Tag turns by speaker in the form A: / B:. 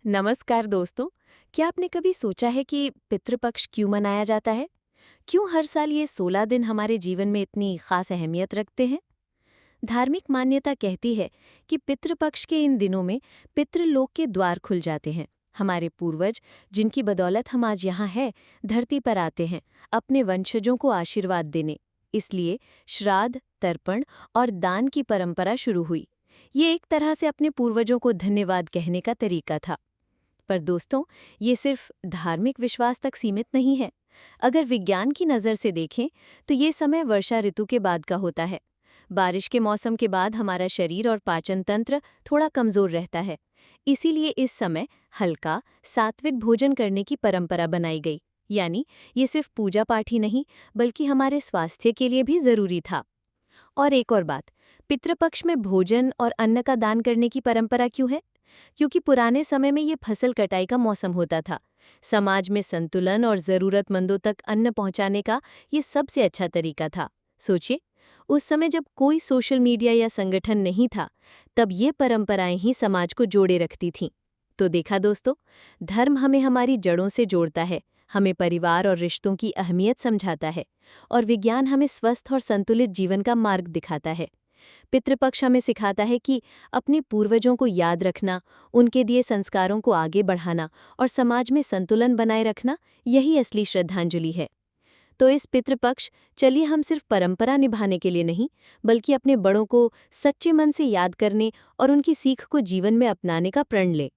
A: नमस्कार दोस्तों। क्या आपने कभी सोचा है कि पितृपक्ष क्यों मनाया जाता है? क्यों हर साल ये 16 दिन हमारे जीवन में इतनी खास अहमियत रखते हैं? धार्मिक मान्यता कहती है कि पितृपक्ष के इन दिनों में पितृलोक के द्वार खुल जाते हैं। हमारे पूर्वज, जिनकी बदौलत हम आज यहाँ हैं, धरती पर आते हैं अपने वंशजों को आशीर्वाद देने। इसलिए श्राद्ध, तर्पण और दान की परंपरा शुरू हुई। ये एक तरह से अपने पूर्वजों को धन्यवाद कहने का तरीका था। पर दोस्तों, ये सिर्फ धार्मिक विश्वास तक सीमित नहीं है। अगर विज्ञान की नज़र से देखें तो ये समय वर्षा ऋतु के बाद का होता है। बारिश के मौसम के बाद हमारा शरीर और पाचन तंत्र थोड़ा कमज़ोर रहता है। इसीलिए इस समय हल्का, सात्विक भोजन करने की परंपरा बनाई गई। यानी ये सिर्फ पूजा पाठ ही नहीं, बल्कि हमारे स्वास्थ्य के लिए भी ज़रूरी था। और एक और बात, पितृपक्ष में भोजन और अन्न का दान करने की परंपरा क्यों है? क्योंकि पुराने समय में ये फसल कटाई का मौसम होता था। समाज में संतुलन और ज़रूरतमंदों तक अन्न पहुंचाने का ये सबसे अच्छा तरीका था। सोचिए, उस समय जब कोई सोशल मीडिया या संगठन नहीं था, तब ये परंपराएं ही समाज को जोड़े रखती थीं। तो देखा दोस्तों, धर्म हमें हमारी जड़ों से जोड़ता है, हमें परिवार और रिश्तों की अहमियत समझाता है, और विज्ञान हमें स्वस्थ और संतुलित जीवन का मार्ग दिखाता है। पितृपक्ष हमें सिखाता है कि अपने पूर्वजों को याद रखना, उनके दिए संस्कारों को आगे बढ़ाना और समाज में संतुलन बनाए रखना, यही असली श्रद्धांजलि है। तो इस पितृपक्ष, चलिए हम सिर्फ परंपरा निभाने के लिए नहीं, बल्कि अपने बड़ों को सच्चे मन से याद करने और उनकी सीख को जीवन में अपनाने का प्रण लें।